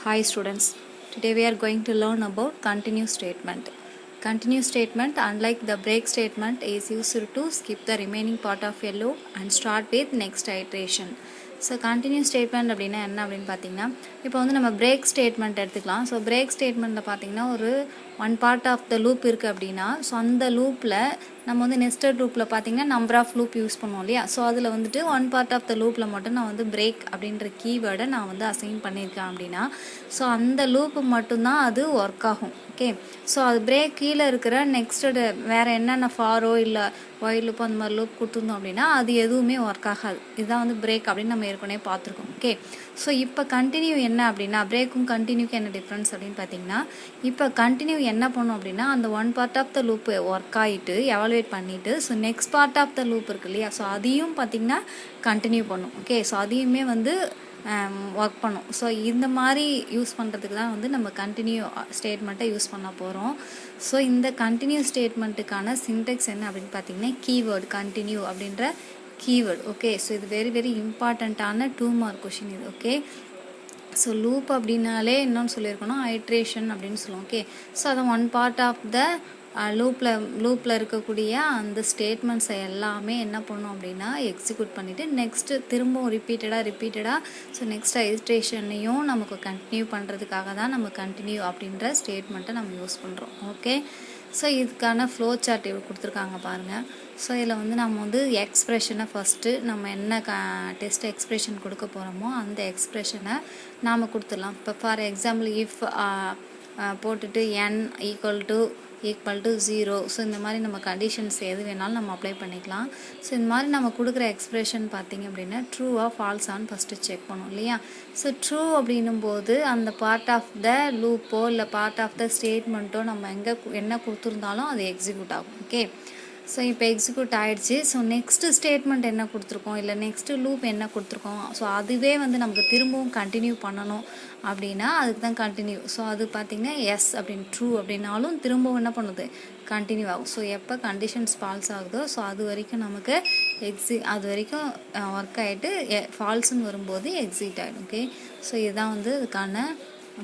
Hi students, today we are going to learn about continuous statement. Continuous statement, unlike the break statement, is used to skip the remaining part of a loop and start with next iteration. So continues statement அப்படின்னா என்ன அப்படின்னு பார்த்தீங்கன்னா, இப்போ வந்து நம்ம break statement எடுத்துக்கலாம். So break ஸ்டேட்மெண்ட்டில் பார்த்தீங்கன்னா ஒரு one part of the loop இருக்குது அப்படின்னா, ஸோ அந்த லூப்பில் நம்ம வந்து நெஸ்டட் லூப்பில் பார்த்தீங்கன்னா நம்பர் ஆஃப் லூப் யூஸ் பண்ணுவோம் இல்லையா. ஸோ அதில் வந்துட்டு ஒன் பார்ட் ஆஃப் த லூப்பில் மட்டும் நான் வந்து பிரேக் அப்படின்ற கீவேர்டை நான் வந்து அசைன் பண்ணியிருக்கேன் அப்படின்னா, ஸோ அந்த லூப்பு மட்டும்தான் அது ஒர்க் ஆகும். ஓகே, ஸோ அது பிரேக் கீழே இருக்கிற நெக்ஸ்ட்டு வேறு என்னென்ன ஃபாரோ இல்லை ஒயில் லூப் அந்த மாதிரி லூப் கொடுத்துருந்தோம் அப்படின்னா அது எதுவுமே ஒர்க் ஆகாது. இதுதான் வந்து பிரேக் அப்படின்னு நம்ம ஏற்கனவே பார்த்துருக்கோம். ஓகே, ஸோ இப்போ கண்டினியூ என்ன அப்படின்னா, பிரேக்கும் கண்டினியூக்கு என்ன டிஃப்ரென்ஸ் அப்படின்னு பார்த்தீங்கன்னா, இப்போ கண்டினியூ என்ன பண்ணும் அப்படின்னா அந்த one part of the loop work ஆகிட்டு எவாலுவேட் பண்ணிவிட்டு so next part of the loop இருக்கு இல்லையா, ஸோ அதையும் பார்த்திங்கன்னா கண்டினியூ பண்ணும். ஓகே, ஸோ அதையுமே வந்து ஒர்க் பண்ணும். ஸோ இந்த மாதிரி யூஸ் பண்ணுறதுக்கு தான் வந்து நம்ம கண்டினியூ ஸ்டேட்மெண்ட்டை யூஸ் பண்ண போகிறோம். ஸோ இந்த கண்டினியூ ஸ்டேட்மெண்ட்டுக்கான சின்டெக்ஸ் என்ன அப்படின்னு பார்த்தீங்கன்னா, கீவேர்டு கண்டினியூ அப்படின்ற கீவேர்டு. ஓகே, ஸோ இது வெரி வெரி இம்பார்ட்டண்ட்டான 2 மார்க் கொஷின் இது. ஓகே, ஸோ லூப் அப்படின்னாலே என்னன்னு சொல்லியிருக்கணும், ஐட்ரேஷன் அப்படின்னு சொல்லுவோம். ஓகே, ஸோ அதை ஒன் பார்ட் ஆஃப் த லூப்பில் இருக்கக்கூடிய அந்த ஸ்டேட்மெண்ட்ஸை எல்லாமே என்ன பண்ணோம் அப்படின்னா எக்ஸிக்யூட் பண்ணிவிட்டு நெக்ஸ்ட்டு திரும்பவும் ரிப்பீட்டடாக ஸோ நெக்ஸ்ட் ஐட்ரேஷனையும் நமக்கு கண்டினியூ பண்ணுறதுக்காக தான் நம்ம கண்டினியூ அப்படின்ற ஸ்டேட்மெண்ட்டை நம்ம யூஸ் பண்ணுறோம். ஓகே, ஸோ இதுக்கான ஃப்ளோ சார்ட் கொடுத்துருக்காங்க பாருங்கள். ஸோ இதில் வந்து நம்ம வந்து எக்ஸ்ப்ரெஷனை ஃபஸ்ட்டு நம்ம என்ன டெஸ்ட் எக்ஸ்ப்ரெஷன் கொடுக்க போகிறோமோ அந்த எக்ஸ்ப்ரெஷனை நாம் கொடுத்துடலாம். இப்போ ஃபார் எக்ஸாம்பிள் இஃப் போட்டுட்டு n ஈக்குவல் டு 0. ஸோ இந்த மாதிரி நம்ம கண்டிஷன்ஸ் எது வேணாலும் நம்ம அப்ளை பண்ணிக்கலாம். ஸோ இந்த மாதிரி நம்ம கொடுக்குற எக்ஸ்ப்ரெஷன் பார்த்திங்க அப்படின்னா ட்ரூவாக ஃபால்ஸான்னு ஃபஸ்ட்டு செக் பண்ணோம் இல்லையா. ஸோ ட்ரூ அப்படின்னும் போது அந்த பார்ட் ஆஃப் த லூப்போ இல்லை பார்ட் ஆஃப் த ஸ்டேட்மெண்ட்டோ நம்ம என்ன கொடுத்துருந்தாலும் அது எக்ஸிக்யூட் ஆகும். ஓகே, ஸோ இப்போ எக்ஸிக்யூட் ஆகிடுச்சு. ஸோ நெக்ஸ்ட்டு ஸ்டேட்மெண்ட் என்ன கொடுத்துருக்கோம் இல்லை நெக்ஸ்ட்டு லூப் என்ன கொடுத்துருக்கோம், ஸோ அதுவே வந்து நமக்கு திரும்பவும் கண்டினியூ பண்ணணும் அப்படின்னா அதுக்கு தான் கண்டினியூ. ஸோ அது பார்த்திங்கன்னா எஸ் அப்படின்னு ட்ரூ அப்படின்னாலும் திரும்பவும் என்ன பண்ணுது, கண்டினியூ ஆகும். ஸோ எப்போ கண்டிஷன்ஸ் ஃபால்ஸ் ஆகுதோ ஸோ அது வரைக்கும் நமக்கு அது வரைக்கும் ஒர்க் ஆகிட்டு ஃபால்ஸுன்னு வரும்போது எக்ஸிட் ஆகிடும். ஓகே, ஸோ இதுதான் வந்து இதுக்கான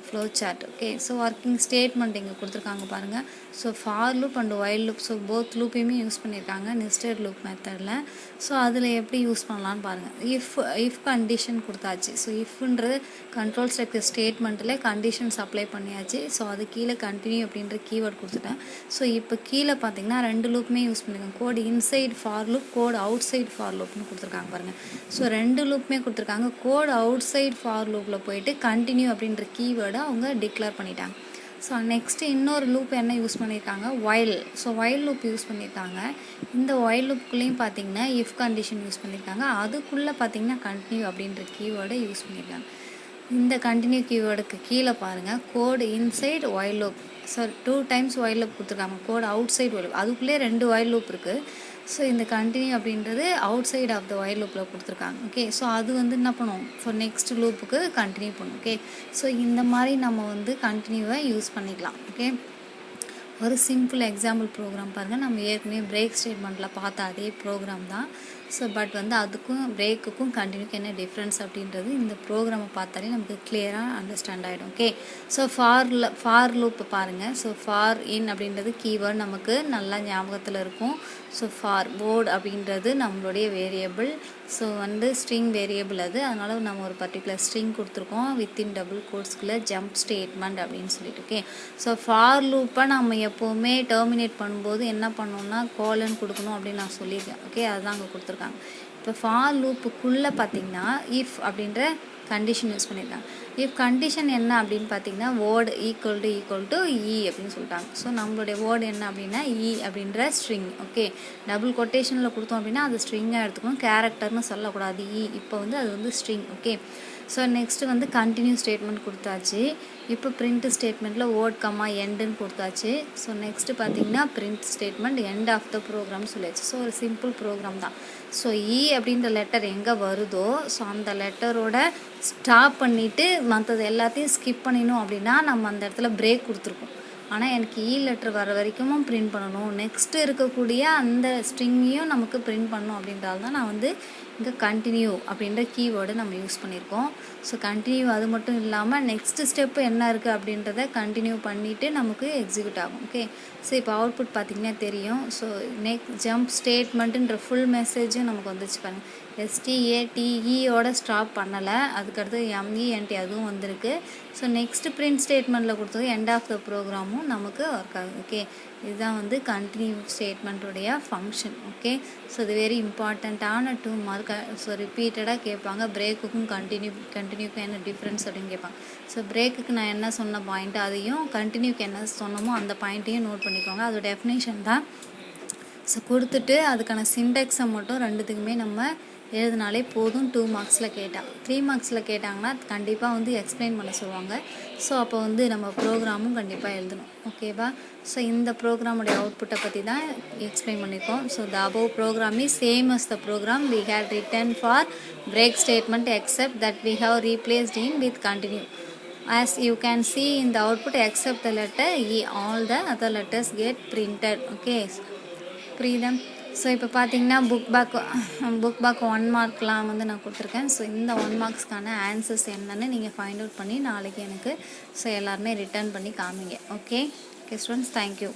flow chart. Okay, so working statement இங்கே கொடுத்துருக்காங்க பாருங்கள். So for loop and while loop, so both லூப்பையுமே யூஸ் பண்ணியிருக்காங்க நெஸ்டட் லூப் மெத்தடில். ஸோ அதில் எப்படி யூஸ் பண்ணலான்னு பாருங்கள். இஃப் கண்டிஷன் கொடுத்தாச்சு. ஸோ இஃப்ன்றது கண்ட்ரோல் ஸ்ட்ரக்சர் ஸ்டேட்மெண்ட்டில் கண்டிஷன்ஸ் அப்ளை பண்ணியாச்சு. ஸோ அது கீழே கண்டினியூ அப்படின்ற கீவேர்ட் கொடுத்துட்டேன். ஸோ இப்போ கீழே பார்த்தீங்கன்னா 2 லூப்புமே யூஸ் பண்ணியிருக்காங்க. Code inside for loop, code outside for லூப்னு கொடுத்துருக்காங்க பாருங்கள். ஸோ 2 லூப்புமே கொடுத்துருக்காங்க. கோட் அவுட் சைட் ஃபார் லூப்பில் போயிட்டு கண்டினியூ அப்படின்ற கீவேர்டை அவங்க டிக்ளேர் பண்ணிட்டாங்க. ஸோ நெக்ஸ்ட்டு இன்னொரு லூப் என்ன யூஸ் பண்ணியிருக்காங்க, while. So while loop use பண்ணியிருக்காங்க. இந்த ஒயில் லூப்புக்குள்ளேயும் பார்த்தீங்கன்னா இஃப் கண்டிஷன் யூஸ் பண்ணியிருக்காங்க. அதுக்குள்ளே பார்த்தீங்கன்னா கண்டினியூ அப்படின்ற கீவேர்டை யூஸ் பண்ணியிருக்காங்க. இந்த கண்டினியூ கீவேர்டுக்கு கீழே பாருங்கள் code inside while loop. So 2 times while loop கொடுத்துருக்காங்க. Code outside while loop, அதுக்குள்ளே 2 ஒயில் லூப் இருக்குது. ஸோ இந்த கண்டினியூ அப்படின்றது outside of the while லூப்பில் கொடுத்துருக்காங்க. ஓகே, ஸோ அது வந்து என்ன பண்ணுவோம், ஸோ நெக்ஸ்ட் லூப்புக்கு கண்டினியூ பண்ணும். ஓகே, ஸோ இந்த மாதிரி நம்ம வந்து கண்டினியூவை யூஸ் பண்ணிக்கலாம். ஓகே, ஒரு சிம்பிள் எக்ஸாம்பிள் ப்ரோக்ராம் பாருங்கள். நம்ம ஏற்கனவே பிரேக் ஸ்டேட்மெண்ட்டில் பார்த்த அதே ப்ரோக்ராம் தான். ஸோ பட் வந்து அதுக்கும் பிரேக்குக்கும் கண்டினியூக்கு என்ன டிஃப்ரென்ஸ் அப்படின்றது இந்த ப்ரோக்ராமை பார்த்தாலே நமக்கு கிளியராக அண்டர்ஸ்டாண்ட் ஆகிடும். ஓகே, ஸோ ஃபார் லூப் பாருங்கள். ஸோ ஃபார் இன் அப்படின்றது கீவேர்ட் நமக்கு நல்லா ஞாபகத்தில் இருக்கும். ஸோ ஃபார் போர்டு அப்படின்றது நம்மளுடைய வேரியபிள். ஸோ வந்து ஸ்ட்ரிங் வேரியபிள் அது, அதனால் நம்ம ஒரு பர்டிகுலர் ஸ்ட்ரிங் கொடுத்துருக்கோம் வித்தின் டபுள் கோட்ஸ்குள்ளே ஜம்ப் ஸ்டேட்மெண்ட் அப்படின்னு சொல்லிட்டு. ஓகே, ஸோ ஃபார் லூப்பை நம்ம எப்போவுமே டெர்மினேட் பண்ணும்போது என்ன பண்ணணும்னா கோலன் கொடுக்கணும் அப்படின்னு நான் சொல்லியிருக்கேன். ஓகே, அதுதான் அங்கே கொடுத்துருக்காங்க. இப்போ ஃபார் லூப்புக்குள்ளே பார்த்தீங்கன்னா இஃப் அப்படின்ற கண்டிஷன் யூஸ் பண்ணியிருக்காங்க. இஃப் கண்டிஷன் என்ன அப்படின்னு பார்த்தீங்கன்னா வேர்டு ஈக்குவல் டு இ அப்படின்னு சொல்லிட்டாங்க. ஸோ நம்மளுடைய வேர்டு என்ன அப்படின்னா இ அப்படின்ற ஸ்ட்ரிங். ஓகே, டபுள் கொட்டேஷனில் கொடுத்தோம் அப்படின்னா அது ஸ்ட்ரிங்காக எடுத்துக்கணும், கேரக்டர்னு சொல்லக்கூடாது. இப்போ வந்து அது வந்து ஸ்ட்ரிங். ஓகே, ஸோ நெக்ஸ்ட்டு வந்து கண்டினியூ ஸ்டேட்மெண்ட் கொடுத்தாச்சு. இப்போ பிரிண்ட் ஸ்டேட்மெண்ட்டில் வேர்ட் கம்மா எண்டுன்னு கொடுத்தாச்சு. ஸோ நெக்ஸ்ட்டு பார்த்தீங்கன்னா print statement end of the program சொல்லியாச்சு. ஸோ ஒரு சிம்பிள் ப்ரோக்ராம் தான். ஸோ இ அப்படின்ற லெட்டர் எங்கே வருதோ ஸோ அந்த லெட்டரோட ஸ்டாப் பண்ணிவிட்டு மற்றது எல்லாத்தையும் ஸ்கிப் பண்ணிடணும் அப்படின்னா நம்ம அந்த இடத்துல பிரேக் கொடுத்துருக்கோம். ஆனால் எனக்கு இ லெட்டர் வர வரைக்கும் பிரிண்ட் பண்ணணும், நெக்ஸ்ட்டு இருக்கக்கூடிய அந்த ஸ்ட்ரிங்கையும் நமக்கு பிரிண்ட் பண்ணணும் அப்படின்றால் தான் நான் வந்து இங்கே கண்டினியூ அப்படின்ற கீவேர்டு நம்ம யூஸ் பண்ணியிருக்கோம். ஸோ கண்டினியூ அது மட்டும் இல்லாமல் நெக்ஸ்ட் ஸ்டெப்பு என்ன இருக்குது அப்படின்றத கண்டினியூ பண்ணிவிட்டு நமக்கு எக்ஸிக்யூட் ஆகும். ஓகே, ஸோ இப்போ அவுட்புட் பார்த்திங்கன்னா தெரியும். ஸோ ஜம்ப் ஸ்டேட்மெண்ட்டுன்ற ஃபுல் மெசேஜும் நமக்கு வந்துச்சு பாருங்கள். STATEயோட ஸ்டாப் பண்ணலை, அதுக்கடுத்து MENT அதுவும் வந்திருக்கு. ஸோ நெக்ஸ்ட் பிரிண்ட் ஸ்டேட்மெண்ட்டில் கொடுத்தது எண்ட் ஆஃப் த ப்ரோக்ராமும் நமக்கு ஒர்க் ஆகுது. ஓகே, இதுதான் வந்து கண்டினியூ ஸ்டேட்மெண்ட்டுடைய ஃபங்க்ஷன். ஓகே, ஸோ இது வெரி இம்பார்ட்டண்ட்டான 2 மார்க். ஸோ ரிப்பீட்டடாக கேட்பாங்க. பிரேக்குக்கும் கண்டினியூக்கும் என்ன டிஃப்ரென்ஸ் அப்படின்னு கேட்பாங்க. ஸோ பிரேக்குக்கு நான் என்ன சொன்ன பாயிண்ட் அதையும் கண்டினியூக்கு என்ன சொன்னமோ அந்த பாயிண்ட்டையும் நோட் பண்ணிக்கோங்க. அதோட டெஃபினேஷன் தான். ஸோ கொடுத்துட்டு அதுக்கான சின்டெக்ஸை மட்டும் ரெண்டுத்துக்குமே நம்ம எழுதினாலே போதும். 2 மார்க்ஸில் கேட்டால் 3 மார்க்ஸில் கேட்டாங்கன்னா கண்டிப்பாக வந்து எக்ஸ்பிளைன் பண்ண சொல்லுவாங்க. ஸோ அப்போ வந்து நம்ம ப்ரோக்ராமும் கண்டிப்பாக எழுதணும். ஓகேவா? ஸோ இந்த ப்ரோக்ராமுடைய அவுட்புட்டை பற்றி தான் எக்ஸ்பிளைன் பண்ணியிருக்கோம். So the above program is same as the program we had written for break statement except that we have replaced in with continue. As you can see in the output, except the letter E, all the other letters get printed. Okay, புரியுதா? So இப்போ பார்த்தீங்கன்னா book back 1 மார்க்லாம் வந்து நான் கொடுத்துருக்கேன். So இந்த 1 மார்க்ஸ்க்கான answers என்னன்னு நீங்கள் find out பண்ணி நாளைக்கு எனக்கு ஸோ எல்லாருமே ரிட்டர்ன் பண்ணி காமிங்க. Okay students, thank you.